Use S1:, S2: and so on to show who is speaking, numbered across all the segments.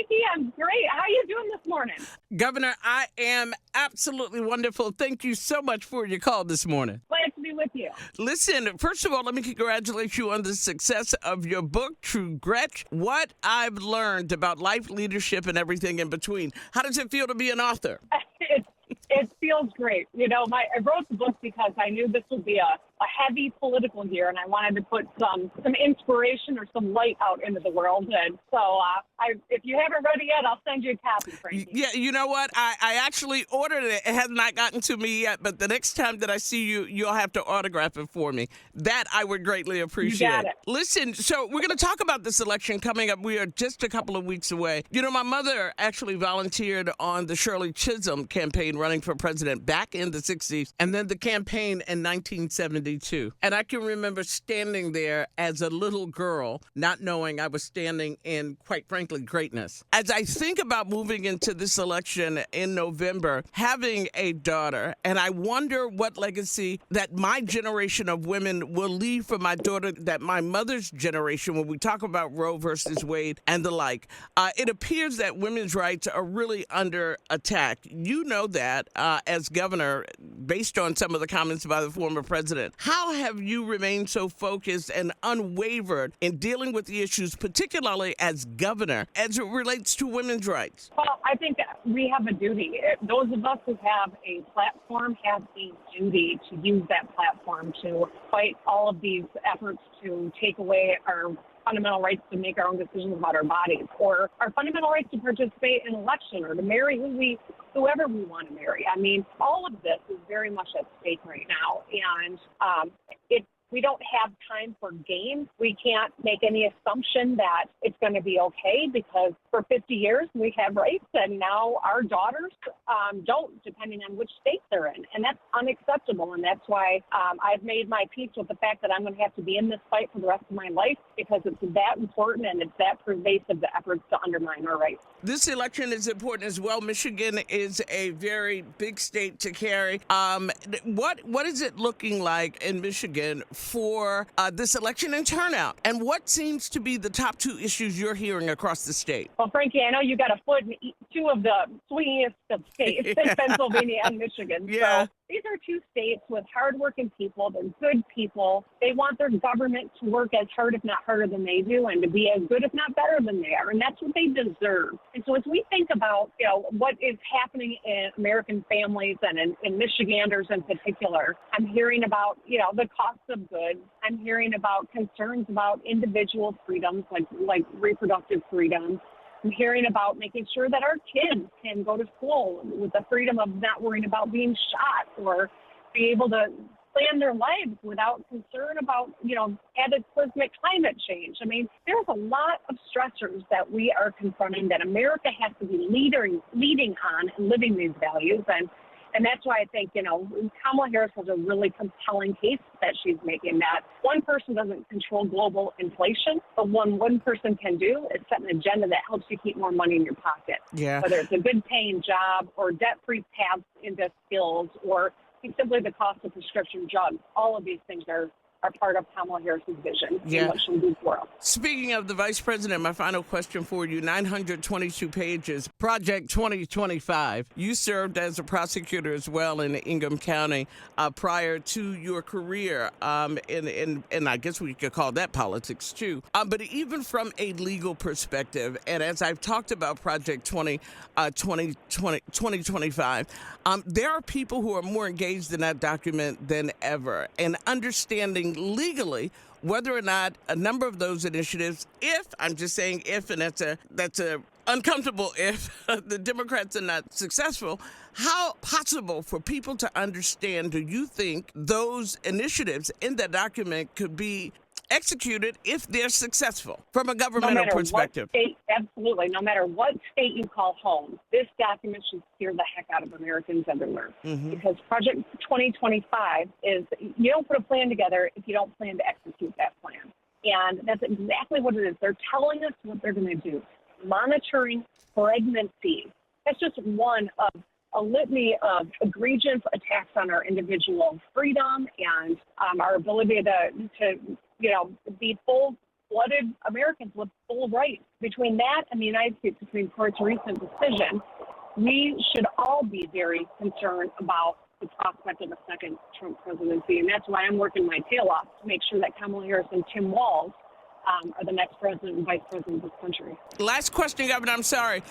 S1: Frankie. I'm great. How are you doing this morning?
S2: Governor, I am absolutely wonderful. Thank you so much for your call this morning.
S1: Glad to be with you.
S2: Listen, first of all, let me congratulate you on the success of your book, True Gretch, What I've Learned About Life, Leadership, and Everything in Between. How does it feel to be an author?
S1: It feels great. You know, I wrote the book because I knew this would be a heavy political year, and I wanted to put some inspiration or some light out into the world. And so if you haven't read it yet, I'll send you a copy, Frankie.
S2: Yeah, you know what? I actually ordered it. It has not gotten to me yet, but the next time that I see you, you'll have to autograph it for me. That I would greatly appreciate.
S1: You got it.
S2: Listen, so we're going to talk about this election coming up. We are just a couple of weeks away. You know, my mother actually volunteered on the Shirley Chisholm campaign running for president back in the 60s, and then the campaign in 1972. And I can remember standing there as a little girl, not knowing I was standing in, quite frankly, greatness. As I think about moving into this election in November, having a daughter, and I wonder what legacy that my generation of women will leave for my daughter, that my mother's generation, when we talk about Roe versus Wade and the like, it appears that women's rights are really under attack. You know that as governor, based on some of the comments by the former president. How have you remained so focused and unwavered in dealing with the issues, particularly as governor, as it relates to women's rights?
S1: Well, I think we have a duty. Those of us who have a platform have a duty to use that platform to fight all of these efforts to take away our fundamental rights to make our own decisions about our bodies, or our fundamental rights to participate in an election, or to marry whoever we want to marry. I mean, all of this is very much at stake right now, and we don't have time for games. We can't make any assumption that it's going to be okay, because for 50 years we have rights, and now our daughters don't, depending on which state they're in. And that's unacceptable. And that's why I've made my peace with the fact that I'm going to have to be in this fight for the rest of my life, because it's that important and it's that pervasive, the efforts to undermine our rights.
S2: This election is important as well. Michigan is a very big state to carry. What is it looking like in Michigan for this election and turnout? And what seems to be the top two issues you're hearing across the state?
S1: Well, Frankie, I know you got a foot in two of the swingiest of states, in Pennsylvania and Michigan.
S2: Yeah.
S1: So these are two states with hardworking people. They're good people. They want their government to work as hard, if not harder than they do, and to be as good, if not better than they are. And that's what they deserve. And so as we think about, what is happening in American families and in Michiganders in particular, I'm hearing about, the cost of goods. I'm hearing about concerns about individual freedoms, like reproductive freedoms. I'm hearing about making sure that our kids can go to school with the freedom of not worrying about being shot, or be able to plan their lives without concern about, cataclysmic climate change. I mean, there's a lot of stressors that we are confronting that America has to be leading on and living these values. And that's why I think, Kamala Harris has a really compelling case that she's making, that one person doesn't control global inflation, but one person can do is set an agenda that helps you keep more money in your pocket.
S2: Yeah.
S1: Whether it's a good paying job or debt-free paths into skills, or simply the cost of prescription drugs. All of these things are part of Kamala Harris's vision in what she'll do for us.
S2: Speaking of the vice president, my final question for you, 922 pages, Project 2025. You served as a prosecutor as well in Ingham County prior to your career, and I guess we could call that politics too. But even from a legal perspective, and as I've talked about Project 2025, there are people who are more engaged in that document than ever, and understanding legally whether or not a number of those initiatives, if and that's a uncomfortable if the Democrats are not successful, how possible for people to understand, do you think those initiatives in that document could be executed if they're successful from a governmental perspective?
S1: Absolutely. No matter what state you call home, this document should scare the heck out of Americans everywhere. Mm-hmm. Because Project 2025 is, you don't put a plan together if you don't plan to execute that plan. And that's exactly what it is. They're telling us what they're going to do. Monitoring pregnancy. That's just one of a litany of egregious attacks on our individual freedom and our ability to be full flooded Americans with full rights. Between that and the United States Supreme Court's recent decision, we should all be very concerned about the prospect of a second Trump presidency. And that's why I'm working my tail off to make sure that Kamala Harris and Tim Walz are the next president and vice president of this country.
S2: Last question, Governor, I'm sorry.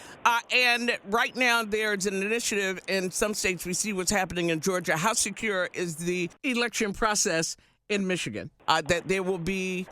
S2: And right now there's an initiative in some states. We see what's happening in Georgia. How secure is the election process in Michigan? That there will be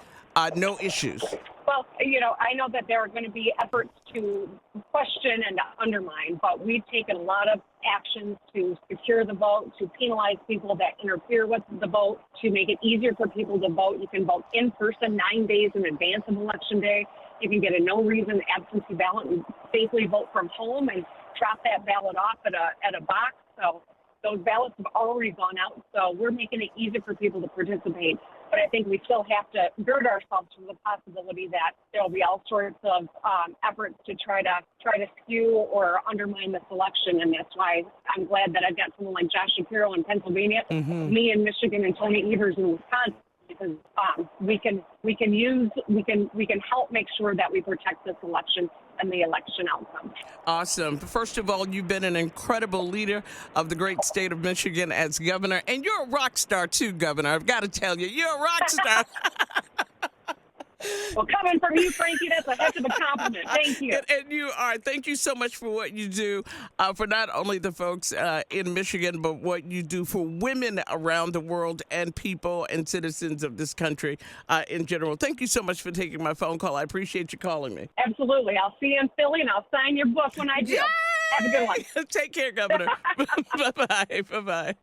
S2: no issues?
S1: Well, I know that there are going to be efforts to question and to undermine, but we've taken a lot of actions to secure the vote, to penalize people that interfere with the vote, to make it easier for people to vote. You can vote in person 9 days in advance of Election Day. You can get a no-reason absentee ballot and safely vote from home and drop that ballot off at a box. So those ballots have already gone out, so we're making it easier for people to participate. But I think we still have to gird ourselves for the possibility that there will be all sorts of efforts to try to skew or undermine this election, and that's why I'm glad that I've got someone like Josh Shapiro in Pennsylvania, me in Michigan, and Tony Evers in Wisconsin, because we can help make sure that we protect this election and the election outcome.
S2: Awesome. First of all, you've been an incredible leader of the great state of Michigan as governor, and you're a rock star too, Governor. I've got to tell you, you're a rock star.
S1: Well, coming from you, Frankie, that's a heck of a compliment. Thank you.
S2: And you are. Thank you so much for what you do for not only the folks in Michigan, but what you do for women around the world and people and citizens of this country in general. Thank you so much for taking my phone call. I appreciate you calling me.
S1: Absolutely. I'll see you in Philly, and I'll sign your book when I do.
S2: Yay!
S1: Have a good one.
S2: Take care, Governor. Bye-bye. Bye-bye.